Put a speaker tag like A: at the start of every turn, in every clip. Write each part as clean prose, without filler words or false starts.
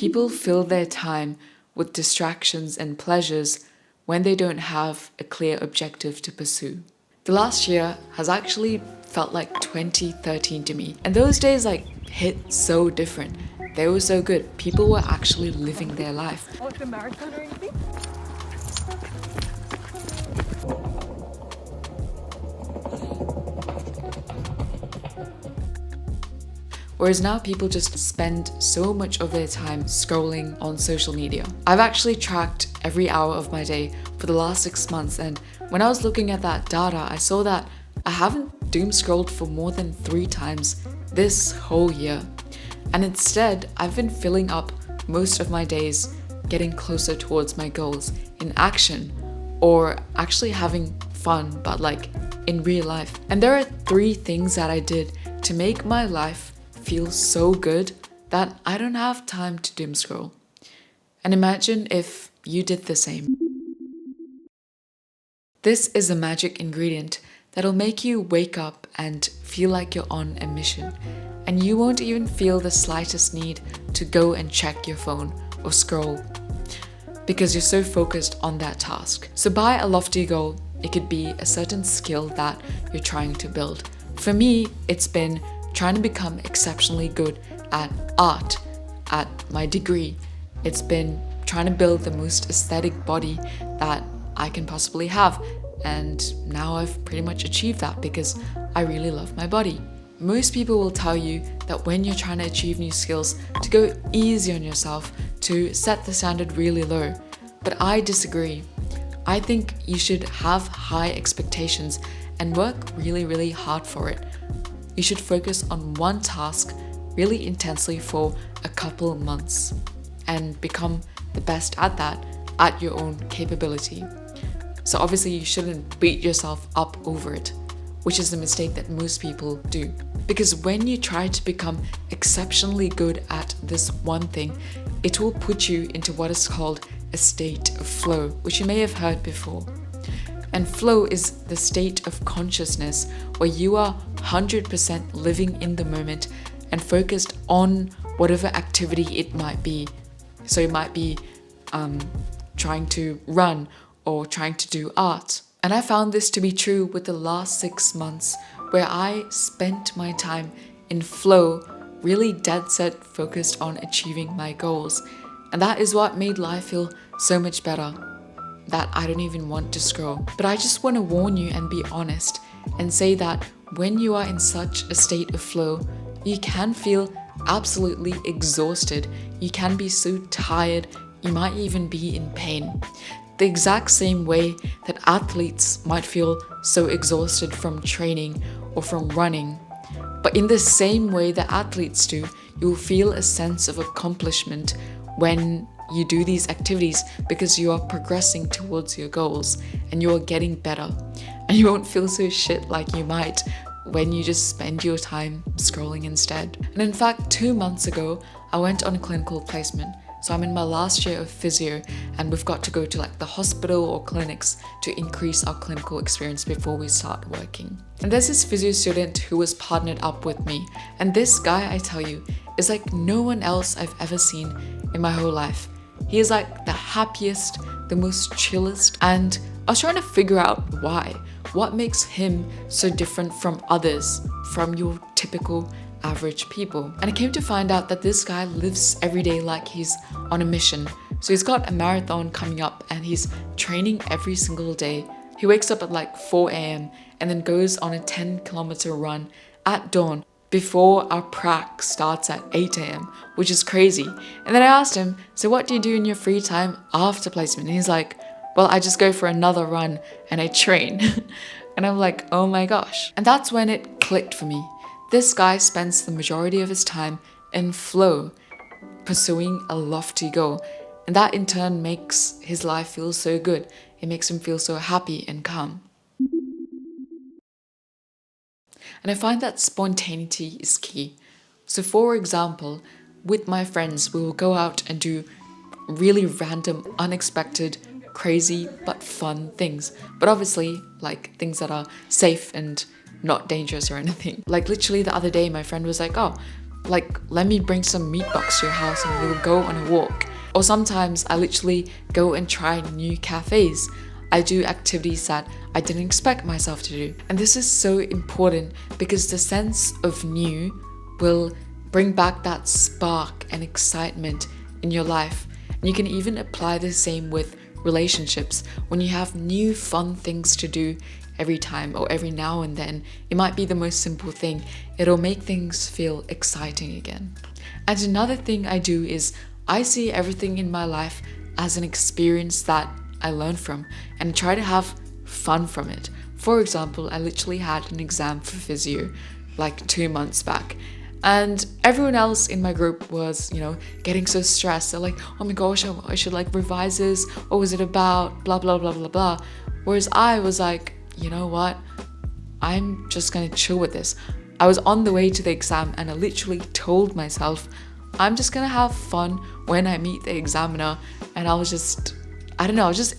A: People fill their time with distractions and pleasures when they don't have a clear objective to pursue. The last year has actually felt like 2013 to me, and those days hit so different. They were so good. People were actually living their life.
B: Like the marathon or anything?
A: Whereas now people just spend so much of their time scrolling on social media. I've actually tracked every hour of my day for the last 6 months, and when I was looking at that data, I saw that I haven't doom scrolled for more than 3 times this whole year. And instead, I've been filling up most of my days getting closer towards my goals in action, or actually having fun, but in real life. And there are 3 things that I did to make my life feel so good that I don't have time to doom scroll. And imagine if you did the same. This is a magic ingredient that'll make you wake up and feel like you're on a mission, and you won't even feel the slightest need to go and check your phone or scroll because you're so focused on that task. So by a lofty goal, it could be a certain skill that you're trying to build. For me, it's been trying to become exceptionally good at art, at my degree. It's been trying to build the most aesthetic body that I can possibly have. And now I've pretty much achieved that because I really love my body. Most people will tell you that when you're trying to achieve new skills, to go easy on yourself, to set the standard really low. But I disagree. I think you should have high expectations and work really, really hard for it. You should focus on one task really intensely for a couple months and become the best at that at your own capability. So obviously you shouldn't beat yourself up over it, which is the mistake that most people do. Because when you try to become exceptionally good at this one thing, it will put you into what is called a state of flow, which you may have heard before. And flow is the state of consciousness where you are 100% living in the moment and focused on whatever activity it might be. So it might be trying to run or trying to do art. And I found this to be true with the last 6 months, where I spent my time in flow, really dead set focused on achieving my goals. And that is what made life feel so much better, that I don't even want to scroll. But I just want to warn you and be honest and say that when you are in such a state of flow, you can feel absolutely exhausted. You can be so tired, you might even be in pain. The exact same way that athletes might feel so exhausted from training or from running. But in the same way that athletes do, you'll feel a sense of accomplishment when you do these activities because you are progressing towards your goals and you are getting better. And you won't feel so shit like you might when you just spend your time scrolling instead. And in fact, 2 months ago, I went on a clinical placement. So I'm in my last year of physio, and we've got to go to the hospital or clinics to increase our clinical experience before we start working. And there's this physio student who was partnered up with me. And this guy, I tell you, is like no one else I've ever seen in my whole life. He is like the happiest, the most chillest, and I was trying to figure out why. What makes him so different from others, from your typical average people? And I came to find out that this guy lives every day like he's on a mission. So he's got a marathon coming up and he's training every single day. He wakes up at 4 a.m. and then goes on a 10-kilometer run at dawn before our prac starts at 8 a.m., which is crazy. And then I asked him, so what do you do in your free time after placement? And he's like, well, I just go for another run and I train. And I'm like, oh my gosh. And that's when it clicked for me. This guy spends the majority of his time in flow, pursuing a lofty goal. And that in turn makes his life feel so good. It makes him feel so happy and calm. And I find that spontaneity is key. So for example, with my friends, we will go out and do really random, unexpected, crazy, but fun things. But obviously, things that are safe and not dangerous or anything. Literally the other day, my friend was like, oh, like, let me bring some meat box to your house and we'll go on a walk. Or sometimes I literally go and try new cafes. I do activities that I didn't expect myself to do. And this is so important because the sense of new will bring back that spark and excitement in your life. And you can even apply the same with relationships. When you have new fun things to do every time or every now and then, it might be the most simple thing. It'll make things feel exciting again. And another thing I do is I see everything in my life as an experience that I learn from and try to have fun from it. For example, I literally had an exam for physio like 2 months back. And everyone else in my group was, getting so stressed. They're like, oh my gosh, I should like revise this. What was it about? Blah, blah, blah, blah, blah. Whereas I was like, you know what? I'm just gonna chill with this. I was on the way to the exam and I literally told myself, I'm just gonna have fun when I meet the examiner. And I'll just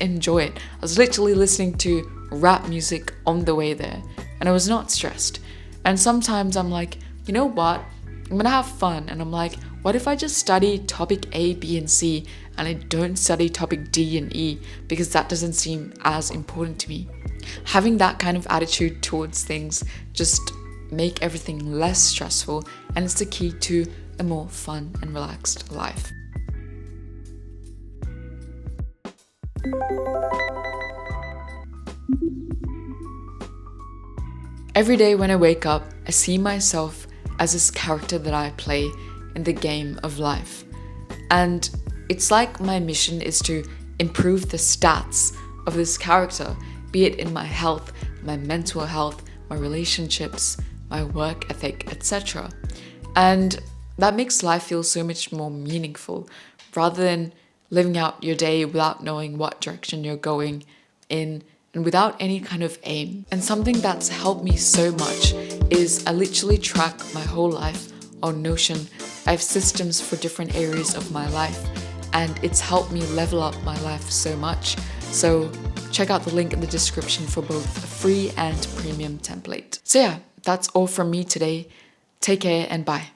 A: enjoy it. I was literally listening to rap music on the way there and I was not stressed. And sometimes I'm like, you know what? I'm gonna have fun. And I'm like, what if I just study topic A, B, and C and I don't study topic D and E because that doesn't seem as important to me? Having that kind of attitude towards things just make everything less stressful, and it's the key to a more fun and relaxed life. Every day when I wake up, I see myself as this character that I play in the game of life. And it's like my mission is to improve the stats of this character, be it in my health, my mental health, my relationships, my work ethic, etc. And that makes life feel so much more meaningful rather than living out your day without knowing what direction you're going in and without any kind of aim. And something that's helped me so much is I literally track my whole life on Notion. I have systems for different areas of my life and it's helped me level up my life so much. So check out the link in the description for both a free and premium template. So yeah, that's all from me today. Take care and bye.